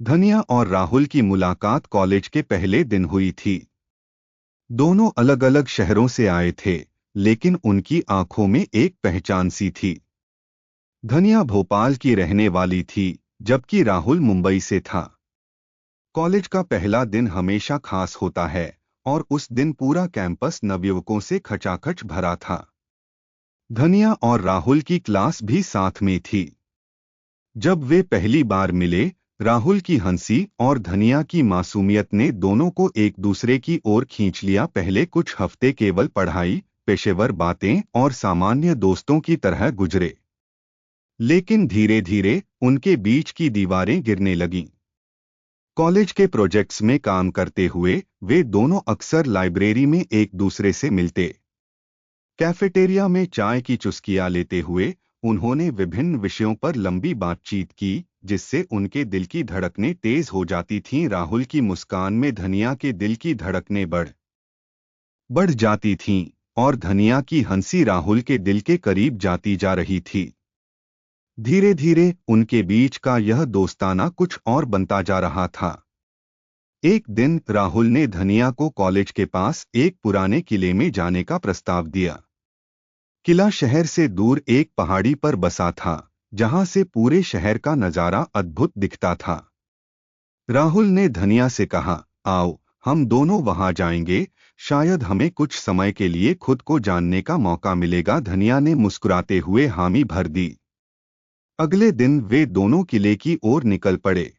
धनिया और राहुल की मुलाकात कॉलेज के पहले दिन हुई थी। दोनों अलग अलग शहरों से आए थे, लेकिन उनकी आंखों में एक पहचान सी थी। धनिया भोपाल की रहने वाली थी, जबकि राहुल मुंबई से था। कॉलेज का पहला दिन हमेशा खास होता है, और उस दिन पूरा कैंपस नवयुवकों से खचाखच भरा था। धनिया और राहुल की क्लास भी साथ में थी। जब वे पहली बार मिले, राहुल की हंसी और धनिया की मासूमियत ने दोनों को एक दूसरे की ओर खींच लिया। पहले कुछ हफ्ते केवल पढ़ाई, पेशेवर बातें और सामान्य दोस्तों की तरह गुजरे, लेकिन धीरे धीरे उनके बीच की दीवारें गिरने लगीं। कॉलेज के प्रोजेक्ट्स में काम करते हुए वे दोनों अक्सर लाइब्रेरी में एक दूसरे से मिलते। कैफेटेरिया में चाय की चुस्कियां लेते हुए उन्होंने विभिन्न विषयों पर लंबी बातचीत की, जिससे उनके दिल की धड़कनें तेज हो जाती थीं। राहुल की मुस्कान में धनिया के दिल की धड़कनें बढ़ जाती थीं, और धनिया की हंसी राहुल के दिल के करीब जाती जा रही थी। धीरे धीरे उनके बीच का यह दोस्ताना कुछ और बनता जा रहा था। एक दिन राहुल ने धनिया को कॉलेज के पास एक पुराने किले में जाने का प्रस्ताव दिया। किला शहर से दूर एक पहाड़ी पर बसा था, जहां से पूरे शहर का नजारा अद्भुत दिखता था। राहुल ने धनिया से कहा, आओ, हम दोनों वहां जाएंगे, शायद हमें कुछ समय के लिए खुद को जानने का मौका मिलेगा। धनिया ने मुस्कुराते हुए हामी भर दी। अगले दिन वे दोनों किले की ओर निकल पड़े।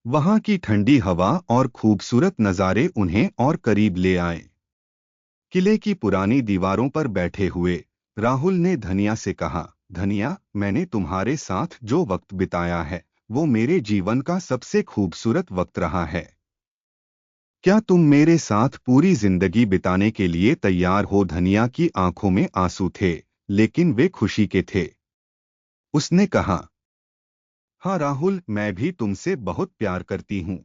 वहां की ठंडी हवा और खूबसूरत नज़ारे उन्हें और करीब ले आए। किले की पुरानी दीवारों पर बैठे हुए राहुल ने धनिया से कहा, धनिया, मैंने तुम्हारे साथ जो वक्त बिताया है वो मेरे जीवन का सबसे खूबसूरत वक्त रहा है। क्या तुम मेरे साथ पूरी जिंदगी बिताने के लिए तैयार हो? धनिया की आंखों में आंसू थे, लेकिन वे खुशी के थे। उसने कहा, हाँ राहुल, मैं भी तुमसे बहुत प्यार करती हूँ।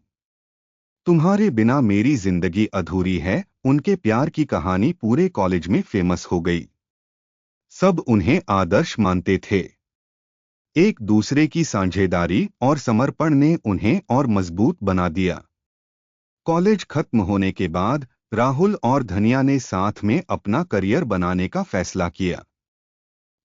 तुम्हारे बिना मेरी जिंदगी अधूरी है। उनके प्यार की कहानी पूरे कॉलेज में फेमस हो गई। सब उन्हें आदर्श मानते थे। एक दूसरे की साझेदारी और समर्पण ने उन्हें और मजबूत बना दिया। कॉलेज खत्म होने के बाद राहुल और धनिया ने साथ में अपना करियर बनाने का फैसला किया।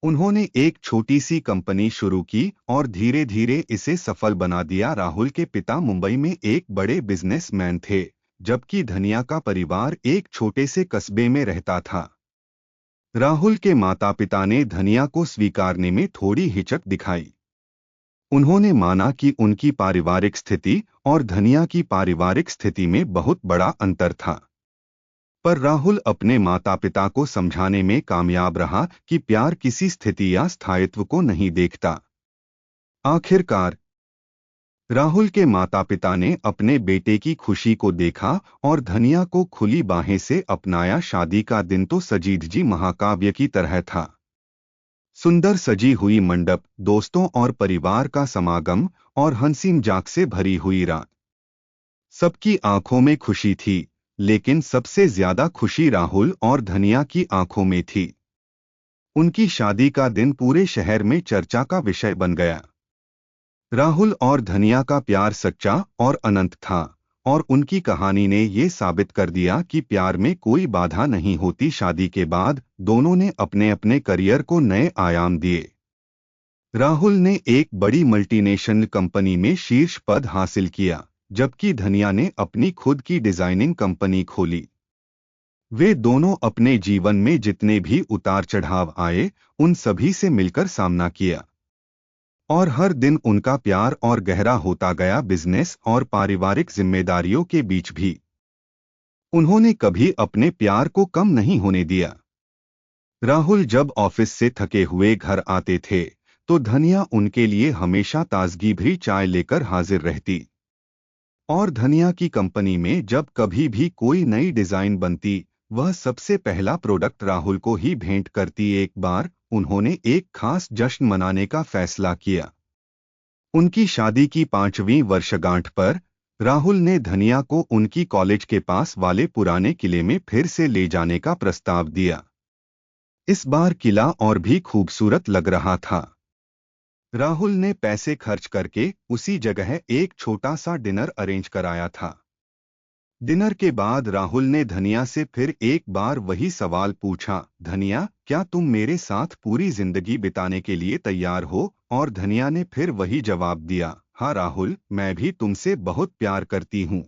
उन्होंने एक छोटी सी कंपनी शुरू की और धीरे धीरे इसे सफल बना दिया। राहुल के पिता मुंबई में एक बड़े बिजनेसमैन थे, जबकि धनिया का परिवार एक छोटे से कस्बे में रहता था। राहुल के माता पिता ने धनिया को स्वीकारने में थोड़ी हिचक दिखाई। उन्होंने माना कि उनकी पारिवारिक स्थिति और धनिया की पारिवारिक स्थिति में बहुत बड़ा अंतर था। पर राहुल अपने माता पिता को समझाने में कामयाब रहा कि प्यार किसी स्थिति या स्थायित्व को नहीं देखता। आखिरकार राहुल के माता पिता ने अपने बेटे की खुशी को देखा और धनिया को खुली बाहें से अपनाया। शादी का दिन तो सजी धजी महाकाव्य की तरह था। सुंदर सजी हुई मंडप, दोस्तों और परिवार का समागम, और हंसी मजाक से भरी हुई रात। सबकी आंखों में खुशी थी, लेकिन सबसे ज्यादा खुशी राहुल और धनिया की आंखों में थी। उनकी शादी का दिन पूरे शहर में चर्चा का विषय बन गया। राहुल और धनिया का प्यार सच्चा और अनंत था, और उनकी कहानी ने ये साबित कर दिया कि प्यार में कोई बाधा नहीं होती। शादी के बाद दोनों ने अपने अपने करियर को नए आयाम दिए। राहुल ने एक बड़ी मल्टीनेशनल कंपनी में शीर्ष पद हासिल किया, जबकि धनिया ने अपनी खुद की डिजाइनिंग कंपनी खोली। वे दोनों अपने जीवन में जितने भी उतार चढ़ाव आए, उन सभी से मिलकर सामना किया, और हर दिन उनका प्यार और गहरा होता गया। बिजनेस और पारिवारिक जिम्मेदारियों के बीच भी उन्होंने कभी अपने प्यार को कम नहीं होने दिया। राहुल जब ऑफिस से थके हुए घर आते थे, तो धनिया उनके लिए हमेशा ताजगी भरी चाय लेकर हाजिर रहती। और धनिया की कंपनी में जब कभी भी कोई नई डिजाइन बनती, वह सबसे पहला प्रोडक्ट राहुल को ही भेंट करती। एक बार उन्होंने एक खास जश्न मनाने का फैसला किया। उनकी शादी की 5वीं वर्षगांठ पर राहुल ने धनिया को उनकी कॉलेज के पास वाले पुराने किले में फिर से ले जाने का प्रस्ताव दिया। इस बार किला और भी खूबसूरत लग रहा था। राहुल ने पैसे खर्च करके उसी जगह एक छोटा सा डिनर अरेंज कराया था। डिनर के बाद राहुल ने धनिया से फिर एक बार वही सवाल पूछा, धनिया, क्या तुम मेरे साथ पूरी जिंदगी बिताने के लिए तैयार हो? और धनिया ने फिर वही जवाब दिया, हाँ राहुल, मैं भी तुमसे बहुत प्यार करती हूँ।